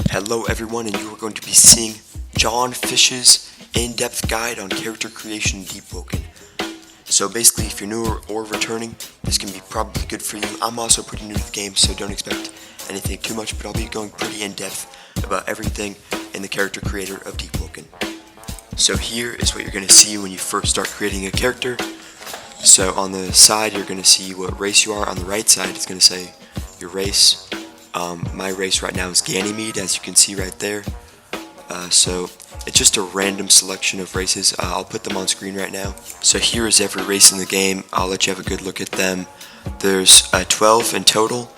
Hello everyone, and you are going to be seeing John Fish's in-depth guide on character creation in Deepwoken. So basically, if you're new or returning, this can be probably good for you. I'm also pretty new to the game, so don't expect anything too much, but I'll be going pretty in-depth about everything in the character creator of Deepwoken. So here is what you're going to see when you first start creating a character. So on the side, you're going to see what race you are. On the right side, it's going to say your race. My race right now is Ganymede, as you can see right there. So it's just a random selection of races. I'll put them on screen right now. So here is every race in the game. I'll let you have a good look at them. There's 12 in total.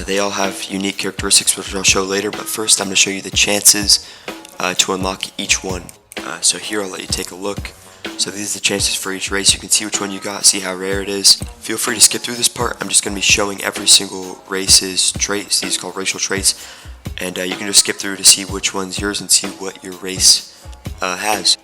They all have unique characteristics, which I'll show later, but first I'm going to show you the chances to unlock each one. So here I'll let you take a look. So these are the chances for each race. You can see which one you got, see how rare it is. Feel free to skip through this part. I'm just going to be showing every single race's traits. These are called racial traits. And you can just skip through to see which one's yours and see what your race has.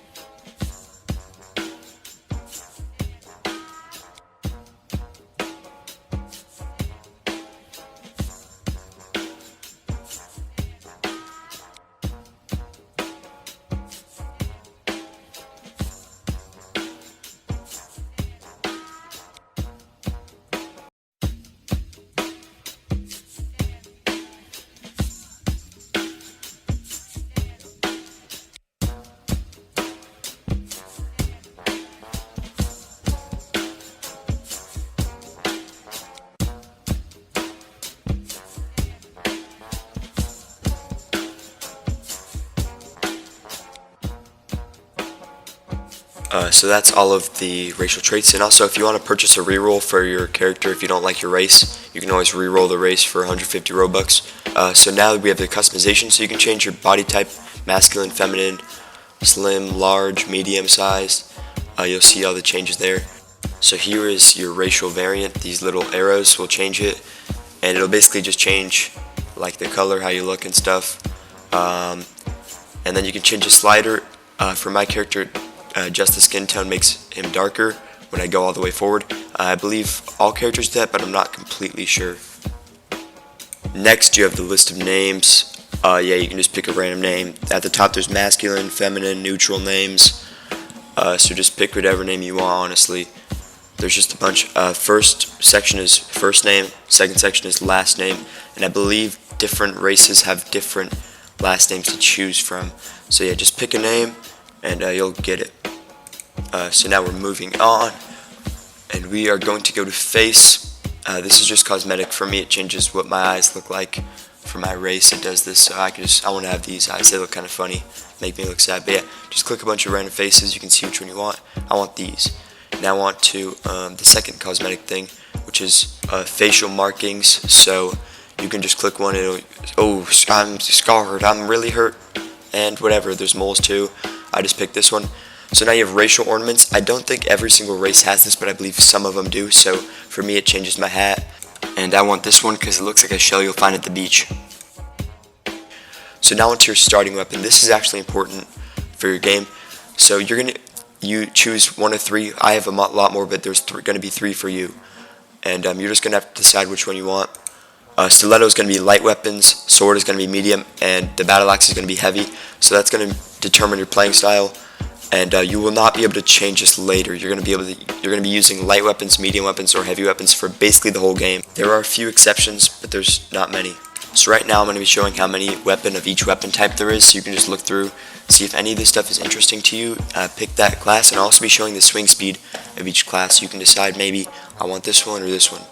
So that's all of the racial traits, and also if you want to purchase a reroll for your character, if you don't like your race, you can always reroll the race for 150 Robux. So now we have the customization, so you can change your body type, masculine, feminine, slim, large, medium sized. You'll see all the changes there. So here is your racial variant. These little arrows will change it, and it'll basically just change like the color, how you look and stuff. And then you can change a slider. For my character, just the skin tone makes him darker when I go all the way forward. I believe all characters do that, but I'm not completely sure. Next, you have the list of names. Yeah, you can just pick a random name. At the top, there's masculine, feminine, neutral names. So just pick whatever name you want, honestly. There's just a bunch. First section is first name, second section is last name, and I believe different races have different last names to choose from. So yeah, just pick a name, and you'll get it. So now we're moving on, and we are going to go to face. This is just cosmetic for me. It changes what my eyes look like. For my race, it does this. So I want to have these eyes. They look kind of funny, make me look sad. But yeah, just click a bunch of random faces. You can see which one you want. I want these. Now I want to the second cosmetic thing, which is facial markings. So you can just click one. Oh, I'm scarred. I'm really hurt, and whatever. There's moles too. I just picked this one. So now you have racial ornaments. I don't think every single race has this, but I believe some of them do. So for me, it changes my hat. And I want this one because it looks like a shell you'll find at the beach. So now onto your starting weapon. This is actually important for your game. So you choose one of three. I have a lot more, but there's going to be three for you. And you're just going to have to decide which one you want. Stiletto is going to be light weapons, sword is going to be medium, and the battle axe is going to be heavy. So that's going to determine your playing style. And you will not be able to change this later. You're going to be using light weapons, medium weapons, or heavy weapons for basically the whole game. There are a few exceptions, but there's not many. So right now I'm going to be showing how many weapon of each weapon type there is, so you can just look through, see if any of this stuff is interesting to you. Pick that class, and I'll also be showing the swing speed of each class. You can decide maybe I want this one or this one.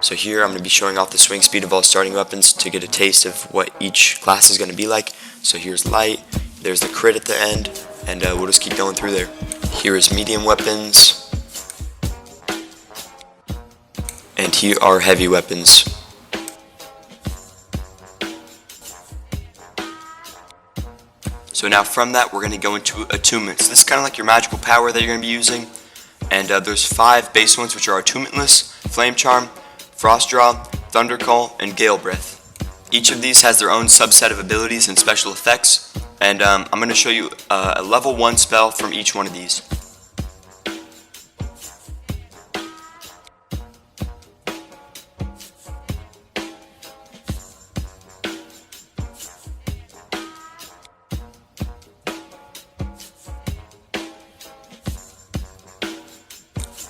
So here I'm going to be showing off the swing speed of all starting weapons to get a taste of what each class is going to be like. So here's light, there's the crit at the end, and we'll just keep going through there. Here is medium weapons, and here are heavy weapons. So now from that we're going to go into attunements. This is kind of like your magical power that you're going to be using, and there's 5 base ones, which are attunementless, flame charm, frost draw, thunder call, and gale breath. Each of these has their own subset of abilities and special effects, and I'm going to show you a level 1 spell from each one of these.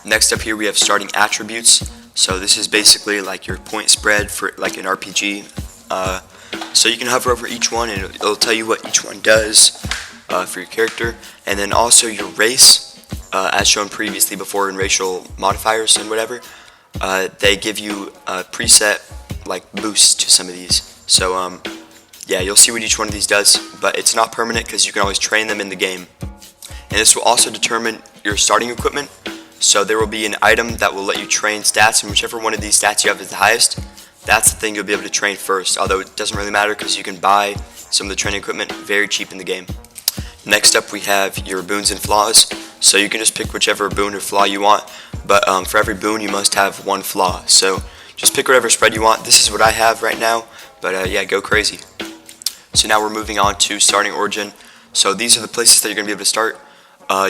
Next up here we have starting attributes. So this is basically like your point spread for like an RPG. So you can hover over each one and it'll tell you what each one does for your character. And then also your race, as shown previously before in racial modifiers and whatever. They give you a preset like boost to some of these. So yeah, you'll see what each one of these does, but it's not permanent because you can always train them in the game. And this will also determine your starting equipment. So there will be an item that will let you train stats, and whichever one of these stats you have is the highest, that's the thing you'll be able to train first, although it doesn't really matter because you can buy some of the training equipment very cheap in the game. Next up we have your Boons and Flaws. So you can just pick whichever boon or flaw you want, but for every boon you must have one flaw. So just pick whatever spread you want. This is what I have right now, but yeah, go crazy. So now we're moving on to starting origin. So these are the places that you're going to be able to start.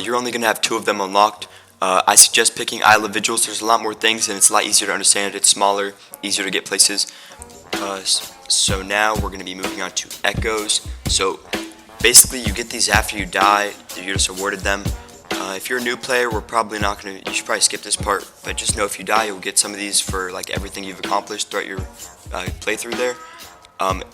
You're only going to have 2 of them unlocked. I suggest picking Isle of Vigils. There's a lot more things and it's a lot easier to understand. It's smaller, easier to get places. So now we're going to be moving on to Echoes. So basically you get these after you die. You're just awarded them. If you're a new player, we're probably not going to, you should probably skip this part, but just know if you die, you'll get some of these for like everything you've accomplished throughout your playthrough there.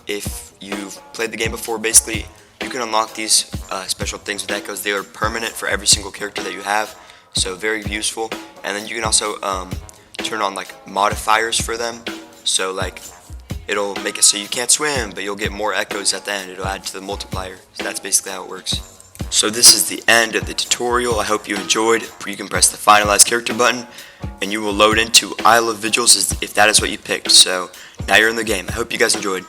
If you've played the game before, basically you can unlock these special things with Echoes. They are permanent for every single character that you have, so very useful. And then you can also turn on like modifiers for them, so like it'll make it so you can't swim, but you'll get more Echoes at the end. It'll add to the multiplier. So that's basically how it works. So this is the end of the tutorial. I hope you enjoyed. You can press the Finalize character button and you will load into Isle of Vigils if that is what you picked. So now you're in the game. I hope you guys enjoyed.